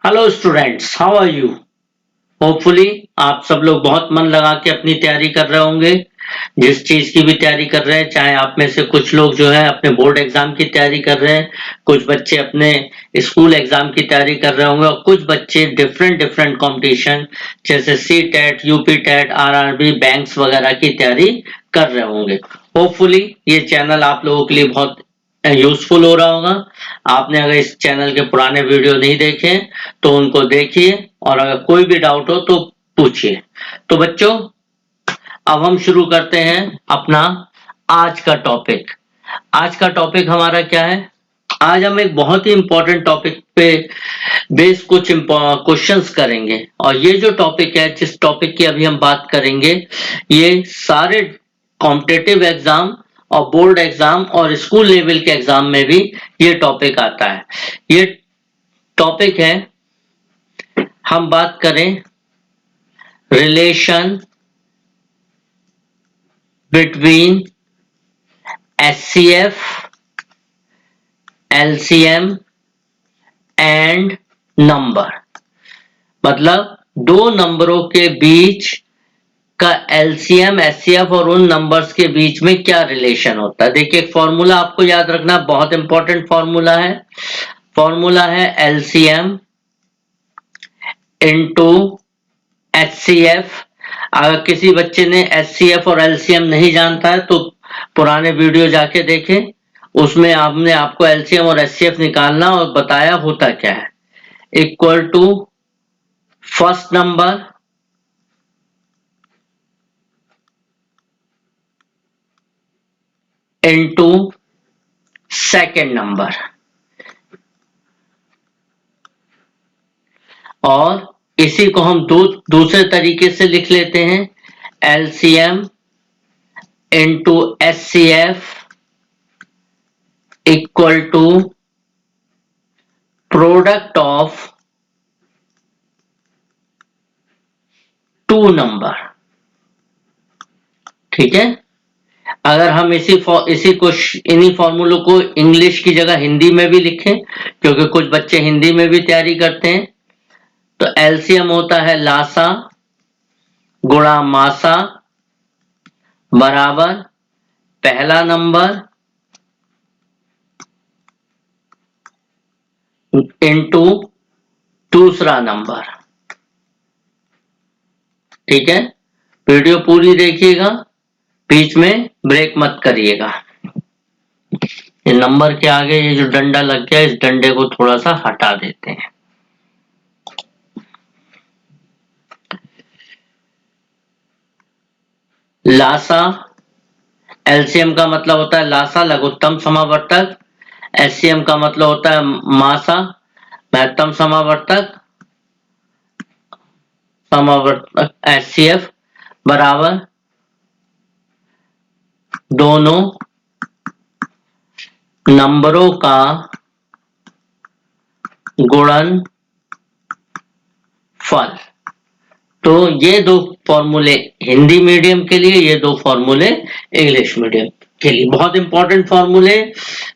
Hello students, how are you? Hopefully आप सब लोग बहुत मन लगा के अपनी तैयारी कर रहे होंगे। जिस चीज की भी तैयारी कर रहे हैं, चाहे आप में से कुछ लोग जो है अपने बोर्ड एग्जाम की तैयारी कर रहे हैं, कुछ बच्चे अपने स्कूल एग्जाम की तैयारी कर रहे होंगे और कुछ बच्चे डिफरेंट डिफरेंट कंपटीशन जैसे C TET, UP TET, RRB, banks वगैरह की तैयारी कर रहे होंगे। होपफुली ये चैनल आप लोगों के लिए बहुत यूजफुल हो रहा होगा। आपने अगर इस चैनल के पुराने वीडियो नहीं देखे तो उनको देखिए और अगर कोई भी डाउट हो तो पूछिए। तो बच्चों, अब हम शुरू करते हैं अपना आज का टॉपिक। आज का टॉपिक हमारा क्या है? आज हम एक बहुत ही इंपॉर्टेंट टॉपिक पे बेस कुछ क्वेश्चंस करेंगे और ये जो टॉपिक है, जिस टॉपिक की अभी हम बात करेंगे, ये सारे कॉम्पिटिटिव एग्जाम और बोर्ड एग्जाम और स्कूल लेवल के एग्जाम में भी ये टॉपिक आता है। ये टॉपिक है, हम बात करें relation between HCF, LCM and number. मतलब दो नंबरों के बीच का एलसीएम, एचसीएफ और उन नंबर्स के बीच में क्या रिलेशन होता है। देखिए, एक फॉर्मूला आपको याद रखना, बहुत इंपॉर्टेंट फॉर्मूला है। फॉर्मूला है एलसीएम इंटू एचसीएफ। अगर किसी बच्चे ने एचसीएफ और एलसीएम नहीं जानता है तो पुराने वीडियो जाके देखें, उसमें आपने आपको एलसीएम और एचसीएफ निकालना और बताया होता क्या है। Equal to first number into second number, और इसी को हम दूसरे तरीके से लिख लेते हैं, LCM into HCF equal to product of two number. ठीक है। अगर हम इन्हीं फॉर्मूलों को इंग्लिश की जगह हिंदी में भी लिखें, क्योंकि कुछ बच्चे हिंदी में भी तैयारी करते हैं, तो एलसीएम होता है लासा गुणा मासा बराबर पहला नंबर इंटू दूसरा नंबर। ठीक है, वीडियो पूरी देखिएगा, बीच में ब्रेक मत करिएगा। ये नंबर के आगे ये जो डंडा लग गया, इस डंडे को थोड़ा सा हटा देते हैं। लासा, एलसीएम का मतलब होता है लासा लघुत्तम समावर्तक, एचसीएम का मतलब होता है मासा महत्तम समावर्तक, एचसीएफ बराबर दोनों नंबरों का गुणनफल। तो ये दो फॉर्मूले हिंदी मीडियम के लिए, ये दो फॉर्मूले इंग्लिश मीडियम के लिए, बहुत इंपॉर्टेंट फॉर्मूले।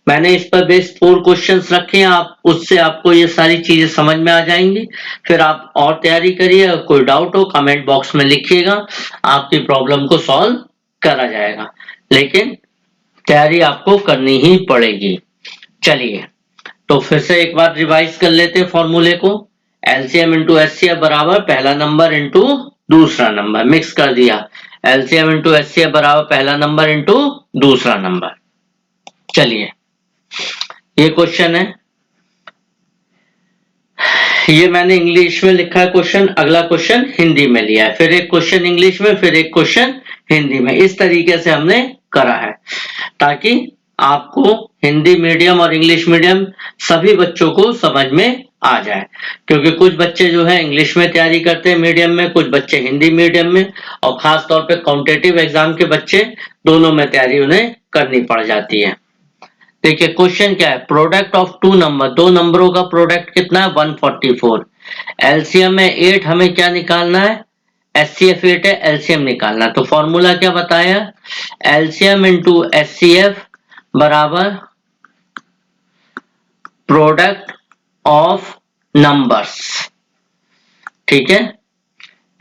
मैंने इस पर बेस्ड 4 क्वेश्चंस रखे हैं, आप उससे आपको ये सारी चीजें समझ में आ जाएंगी। फिर आप और तैयारी करिए, अगर कोई डाउट हो कमेंट बॉक्स में लिखिएगा, आपकी प्रॉब्लम को सॉल्व करा जाएगा, लेकिन तैयारी आपको करनी ही पड़ेगी। चलिए, तो फिर से एक बार रिवाइज कर लेते हैं फॉर्मूले को। एलसीएम इंटू एचसीएफ बराबर पहला नंबर इंटू दूसरा नंबर, मिक्स कर दिया। एलसीएम इंटू एचसीएफ बराबर पहला नंबर इंटू दूसरा नंबर। चलिए, ये क्वेश्चन है, ये मैंने इंग्लिश में लिखा है क्वेश्चन, अगला क्वेश्चन हिंदी में लिया है, फिर एक क्वेश्चन इंग्लिश में, फिर एक क्वेश्चन हिंदी में। इस तरीके से हमने करा है ताकि आपको हिंदी मीडियम और इंग्लिश मीडियम सभी बच्चों को समझ में आ जाए, क्योंकि कुछ बच्चे जो है इंग्लिश में तैयारी करते हैं मीडियम में, कुछ बच्चे हिंदी मीडियम में, और खास तौर पे कॉम्पिटिटिव एग्जाम के बच्चे दोनों में तैयारी उन्हें करनी पड़ जाती है। देखिए क्वेश्चन क्या है, प्रोडक्ट ऑफ टू नंबर, दो नंबरों का प्रोडक्ट कितना है 144। एलसीएम में 8 हमें क्या निकालना है, एचसीएफ 8 है, एलसीएम निकालना। तो फॉर्मूला क्या बताया, एलसीएम इंटू एचसीएफ बराबर प्रोडक्ट ऑफ नंबर्स। ठीक है,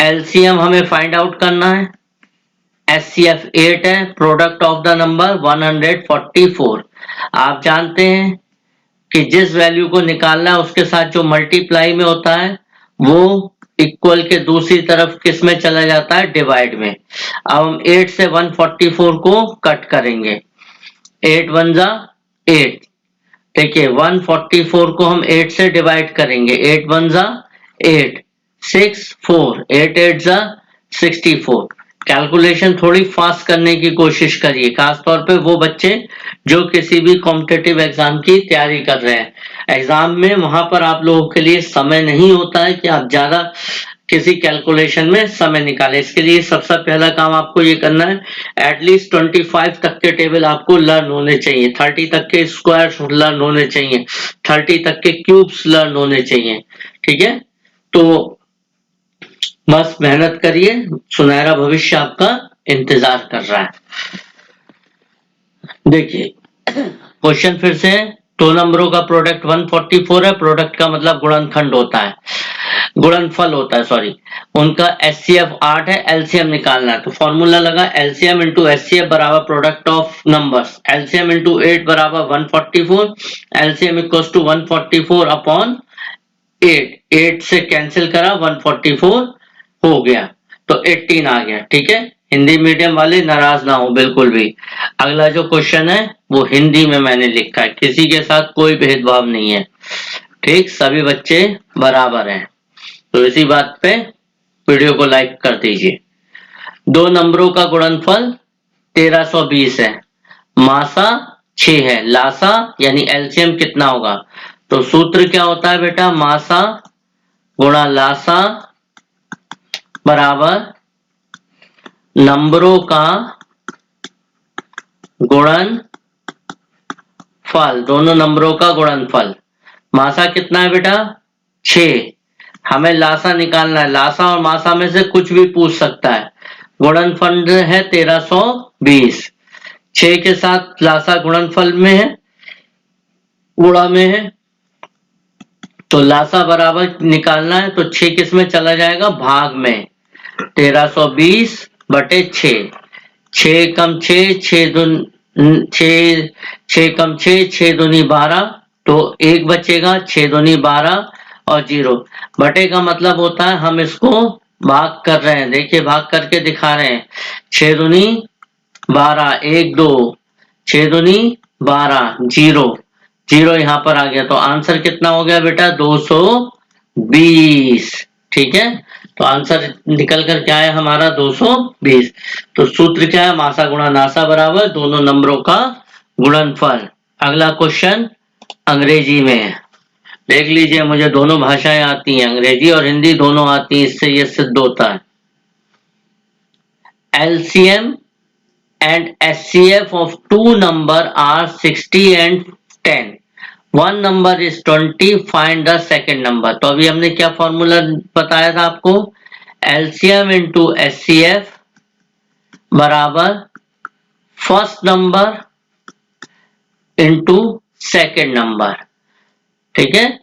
एलसीएम हमें फाइंड आउट करना है। एचसीएफ 8 है, प्रोडक्ट ऑफ द नंबर 144। आप जानते हैं कि जिस वैल्यू को निकालना है उसके साथ जो मल्टीप्लाई में होता है वो इक्वल के दूसरी तरफ किस में चला जाता है, डिवाइड में। अब हम 8 से 144 को कट करेंगे। 8 1 जा 8। देखिए 144 को हम 8 से डिवाइड करेंगे। 8 1 जा 8, 6 4, 8 8 जा 64। कैलकुलेशन थोड़ी फास्ट करने की कोशिश करिए, खासतौर पे वो बच्चे जो किसी भी कॉम्पिटिटिव एग्जाम की तैयारी कर रहे हैं। एग्जाम में वहां पर आप लोगों के लिए समय नहीं होता है कि आप ज्यादा किसी कैलकुलेशन में समय निकालें। इसके लिए सबसे पहला काम आपको ये करना है, एटलीस्ट 25 तक के टेबल आपको लर्न होने चाहिए, 30 तक के स्क्वायर्स लर्न होने चाहिए, 30 तक के क्यूब्स लर्न होने चाहिए। ठीक है, तो बस मेहनत करिए, सुनहरा भविष्य आपका इंतजार कर रहा है। देखिए क्वेश्चन फिर से, दो नंबरों का प्रोडक्ट 144 है। प्रोडक्ट का मतलब गुणनखंड होता है, गुणनफल होता है, सॉरी। उनका एचसीएफ 8 है, एलसीएम निकालना है। तो फॉर्मूला लगा एलसीएम इंटू एचसीएफ बराबर product of numbers. LCM into 8 बराबर 144, एलसीएम इक्वल्स टू 144 अपॉन 8। 8 से कैंसिल करा, 144 हो गया, तो 18 आ गया। ठीक है, हिंदी मीडियम वाले नाराज ना हो बिल्कुल भी। अगला जो क्वेश्चन है वो हिंदी में मैंने लिखा है, किसी के साथ कोई भेदभाव नहीं है। ठीक, सभी बच्चे बराबर हैं। तो इसी बात पे वीडियो को लाइक कर दीजिए। दो नंबरों का गुणनफल 1320 है, मासा 6 है, लासा यानी एलसीएम कितना होगा? तो सूत्र क्या होता है बेटा, मासा गुणा लासा बराबर नंबरों का गुणनफल, दोनों नंबरों का गुणनफल। मासा कितना है बेटा, 6। हमें लासा निकालना है, लासा और मासा में से कुछ भी पूछ सकता है। गुणनफल है 1320, 6 के साथ लासा गुणनफल में है, गुणा में है, तो लासा बराबर निकालना है तो 6 किस में चला जाएगा, भाग में। 1320 बटे 6, 6 कम 6, 6 कम 6, 6 दूनी 12, तो 1 बचेगा, 6 दूनी 12 और 0। बटे का मतलब होता है हम इसको भाग कर रहे हैं, देखिए भाग करके दिखा रहे हैं। 6 दूनी 12, 1 2, 6 दूनी 12, 0 0 यहाँ पर आ गया, तो आंसर कितना हो गया बेटा, 220। ठीक है, तो आंसर निकल कर क्या है हमारा, 220। तो सूत्र क्या है, मासा गुणा नासा बराबर दोनों नंबरों का गुणनफल। अगला क्वेश्चन अंग्रेजी में है, देख लीजिए, मुझे दोनों भाषाएं आती हैं, अंग्रेजी और हिंदी दोनों आती हैं, इससे ये सिद्ध होता है। LCM and HCF of two number are 60 and 10. One number is 20. Find the second number. तो अभी हमने क्या फॉर्मूला बताया था आपको, LCM into HCF बराबर first number into second number. ठीक है,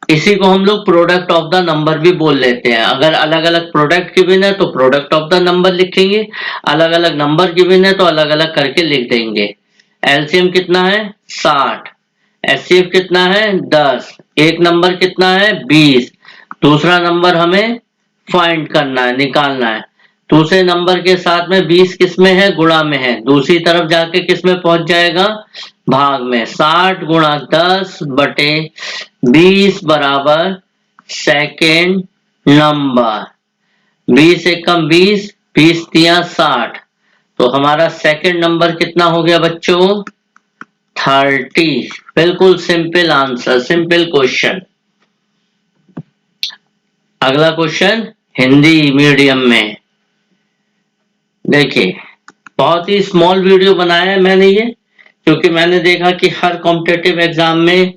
इसी को हम लोग प्रोडक्ट ऑफ द नंबर भी बोल लेते हैं। अगर अलग अलग प्रोडक्ट गिवन है तो प्रोडक्ट ऑफ द नंबर लिखेंगे, अलग अलग नंबर गिवन है तो अलग अलग करके लिख देंगे। एलसीएम कितना है 60, एचसीएफ कितना है 10, एक नंबर कितना है 20, दूसरा नंबर हमें फाइंड करना है, निकालना है। दूसरे नंबर के साथ में 20 किस में है, गुणा में है, दूसरी तरफ जाके किस में पहुंच जाएगा, भाग में। 60 गुणा 10 बटे 20 बराबर सेकेंड नंबर। 20 एकम 20, 20 तिया 60, तो हमारा सेकेंड नंबर कितना हो गया बच्चों, 30। बिल्कुल सिंपल आंसर, सिंपल क्वेश्चन। अगला क्वेश्चन हिंदी मीडियम में, देखिए बहुत ही स्मॉल वीडियो बनाया है मैंने ये, क्योंकि मैंने देखा कि हर कॉम्पिटिटिव एग्जाम में,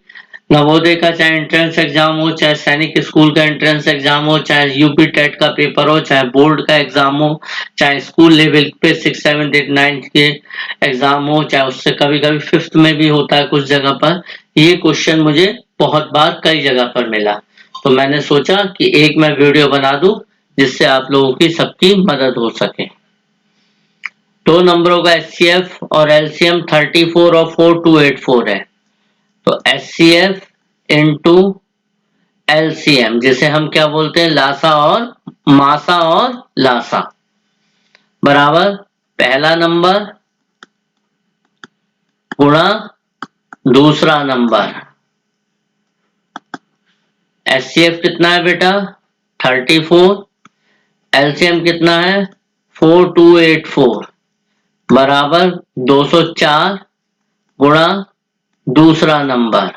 नवोदय का चाहे एंट्रेंस एग्जाम हो, चाहे सैनिक स्कूल का एंट्रेंस एग्जाम हो, चाहे यूपी टेट का पेपर हो, चाहे बोर्ड का एग्जाम हो, चाहे स्कूल लेवल पे 6, 7, 8, 9 के एग्जाम हो, चाहे उससे कभी कभी 5th में भी होता है कुछ जगह पर, ये क्वेश्चन मुझे बहुत बार कई जगह पर मिला, तो मैंने सोचा कि एक मैं वीडियो बना दूं जिससे आप लोगों की सबकी मदद हो सके। दो नंबरों का एचसीएफ और एलसीएम 34 और 4284 है, तो एचसीएफ इंटू एलसीएम जिसे हम क्या बोलते हैं, लासा और मासा और लासा, बराबर पहला नंबर गुणा दूसरा नंबर। एचसीएफ कितना है बेटा 34, एलसीएम कितना है 4284, बराबर 204 गुणा दूसरा नंबर।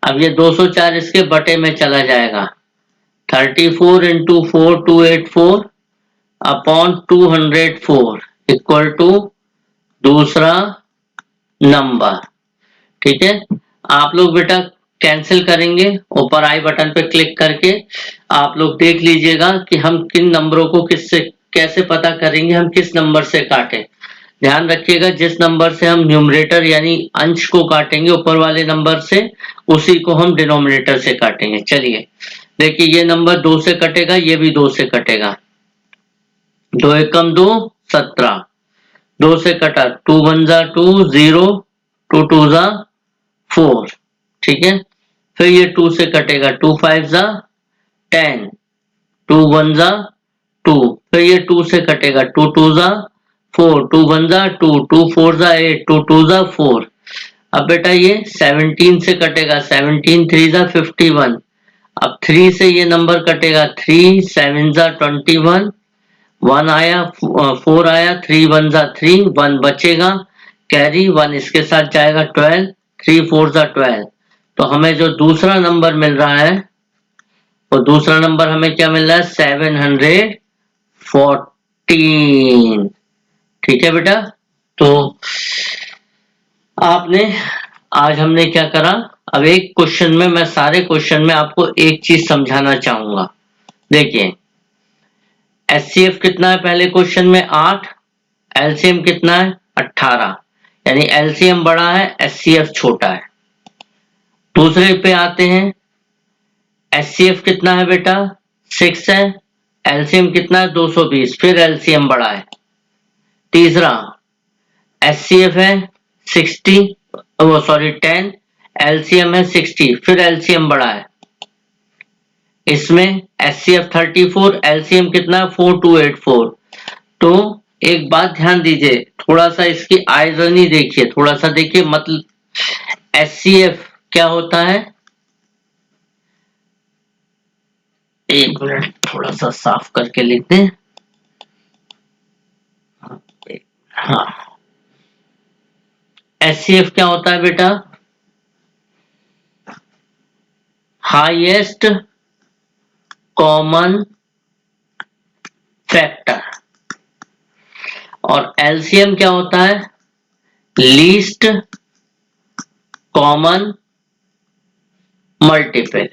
अब ये 204 इसके बटे में चला जाएगा, 34 इंटू 4284 अपॉन 204 इक्वल टू दूसरा नंबर। ठीक है, आप लोग बेटा कैंसिल करेंगे, ऊपर आई बटन पे क्लिक करके आप लोग देख लीजिएगा कि हम किन नंबरों को किससे कैसे पता करेंगे, हम किस नंबर से काटें। ध्यान रखिएगा जिस नंबर से हम न्यूमरेटर यानी अंश को काटेंगे ऊपर वाले नंबर से, उसी को हम डिनोमिनेटर से काटेंगे। चलिए देखिए, ये नंबर 2 से कटेगा, ये भी 2 से कटेगा, 2 एकम 2 17, 2 से कटा 2 1 जा 2 0, 2 2 जा 4। ठीक है, फिर ये 2 से कटेगा, 2 5 जा 10, 2 1 जा 2, फिर ये 2 से कटेगा, 2 2 जा 4, 2 1 जा 2, 2 4 जा 8, 2 2 जा 4। अब बेटा ये 17 से कटेगा, 17 3 जा 51, अब 3 से ये नंबर कटेगा, 3 7 जा 21, 1 आया 4 आया, 3 1 जा 3, 1 बचेगा, कैरी 1 इसके साथ जाएगा 12, 3 4 जा 12। तो हमें जो दूसरा नंबर मिल रहा है, वो दूसरा नंबर हमें क्या मिल रहा है 714। ठीक है बेटा, तो आपने आज हमने क्या करा, अब एक क्वेश्चन में, मैं सारे क्वेश्चन में आपको एक चीज समझाना चाहूंगा। देखिए एचसीएफ कितना है पहले क्वेश्चन में 8, एलसीएम कितना है 18, यानी एलसीएम बड़ा है एचसीएफ छोटा है। दूसरे पे आते हैं, एचसीएफ कितना है बेटा 6 है, एलसीएम कितना है 220, फिर एलसीएम बड़ा है। तीसरा एचसीएफ है 60, वो सॉरी 10, एलसीएम है 60, फिर एलसीएम बड़ा है। इसमें एचसीएफ 34, एलसीएम कितना है 4284। तो एक बात ध्यान दीजिए, थोड़ा सा इसकी आयरनी देखिए, थोड़ा सा देखिए, मतलब एचसीएफ क्या होता है, एक मिनट थोड़ा सा साफ करके लिख दें। हाँ, एचसीएफ क्या होता है बेटा, हाईएस्ट कॉमन फैक्टर, और एलसीएम क्या होता है, लीस्ट कॉमन मल्टीपल।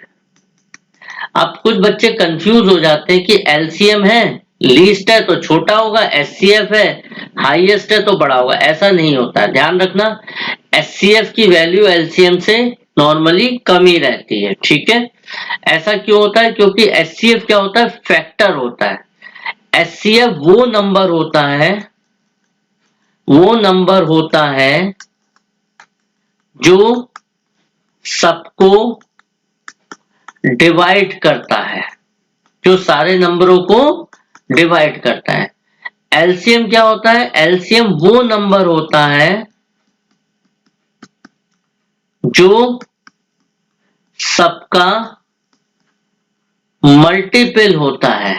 अब कुछ बच्चे कंफ्यूज हो जाते हैं कि एलसीएम है, लीस्ट है तो छोटा होगा, एचसीएफ है हाईएस्ट है तो बड़ा होगा। ऐसा नहीं होता है, ध्यान रखना, एचसीएफ की वैल्यू एलसीएम से नॉर्मली कम ही रहती है। ठीक है, ऐसा क्यों होता है, क्योंकि एचसीएफ क्या होता है, फैक्टर होता है। एचसीएफ वो नंबर होता है जो सबको डिवाइड करता है, जो सारे नंबरों को डिवाइड करता है। एलसीएम क्या होता है, एलसीएम वो नंबर होता है जो सबका मल्टीपल होता है।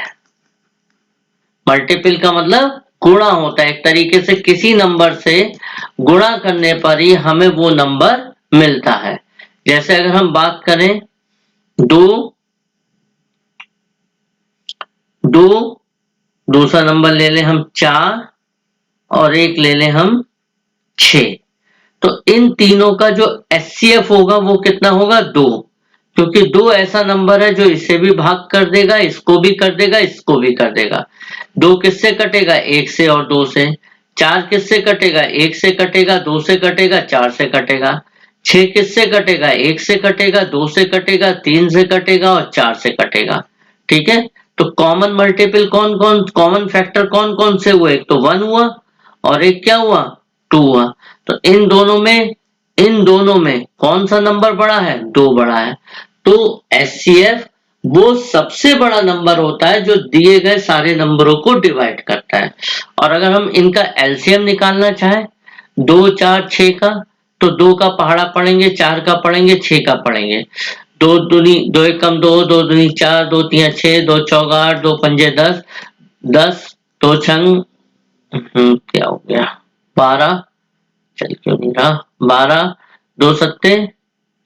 मल्टीपल का मतलब गुणा होता है, एक तरीके से किसी नंबर से गुणा करने पर ही हमें वो नंबर मिलता है। जैसे अगर हम बात करें दूसरा नंबर ले लें हम 4 और एक ले लें हम 6, तो इन तीनों का जो एचसीएफ होगा वो कितना होगा 2, क्योंकि 2 ऐसा नंबर है जो इसे भी भाग कर देगा, इसको भी कर देगा, इसको भी कर देगा। 2 किससे कटेगा, 1 से और 2 से। 4 किससे कटेगा, 1 से कटेगा, 2 से कटेगा, 4 से कटेगा। 6 किससे कटेगा? 1 से कटेगा, 2 से कटेगा, 3 से कटेगा और 4 से कटेगा। ठीक है, तो कॉमन मल्टीपल कौन कौन, कॉमन फैक्टर कौन कौन से हुए? एक तो 1 हुआ और एक क्या हुआ? 2 हुआ। तो इन दोनों में कौन सा नंबर बड़ा है? 2 बड़ा है। तो HCF वो सबसे बड़ा नंबर होता है जो दिए गए सारे नंबरों को डिवाइड करता है। और अगर हम इनका एलसीएम निकालना चाहें 2, 4, 6 का, तो 2 का पहाड़ा पढ़ेंगे, 4 का पढ़ेंगे, 6 का पढ़ेंगे। 2 दूनी 2 एकम 2, 2 दूनी 4, 2 तिया 6, 2 चौका 8, 2 पंजे 10, 10 2 छंग क्या हो गया 12, चल क्यों नहीं रहा 12, 2 सत्ते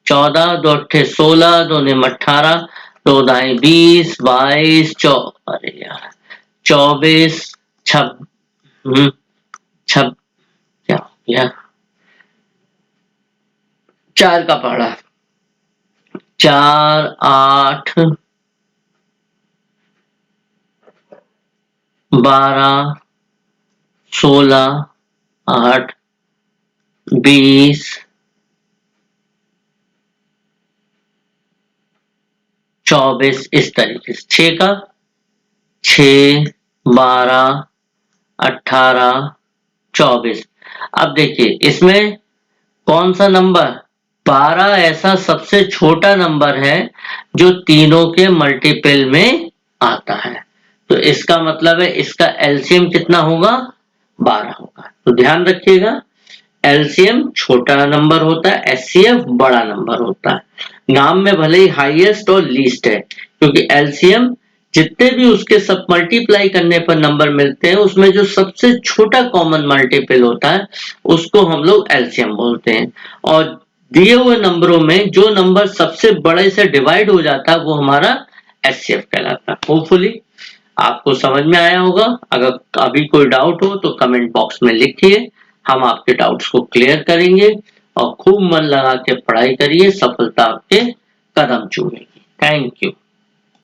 14, 2 अट्ठे 16, 2 निम 18, 2 दाएं 20, 22, अरे यार 24, छब छब क्या हो गया 4 का पहाड़ा 4, 8, 12, 16, 8, 20, 24 इस तरीके से 6 का 6, 12, 18, 24। अब देखिए इसमें कौन सा नंबर 12 ऐसा सबसे छोटा नंबर है जो तीनों के मल्टीपल में आता है। तो इसका मतलब है इसका एलसीएम कितना होगा? 12 होगा। तो ध्यान रखिएगा एलसीएम छोटा नंबर होता है, एचसीएफ बड़ा नंबर होता है। नाम में भले ही हाईएस्ट और लीस्ट है, क्योंकि एलसीएम जितने भी उसके सब मल्टीप्लाई करने पर नंबर मिलते हैं उसमें जो सबसे छोटा कॉमन मल्टीपल होता है उसको हम लोग एलसीएम बोलते हैं। और दिए हुए नंबरों में जो नंबर सबसे बड़े से डिवाइड हो जाता है वो हमारा एचसीएफ कहलाता है। होपफुली आपको समझ में आया होगा। अगर अभी कोई डाउट हो तो कमेंट बॉक्स में लिखिए, हम आपके डाउट्स को क्लियर करेंगे। और खूब मन लगा के पढ़ाई करिए, सफलता आपके कदम चूमेगी। Thank you.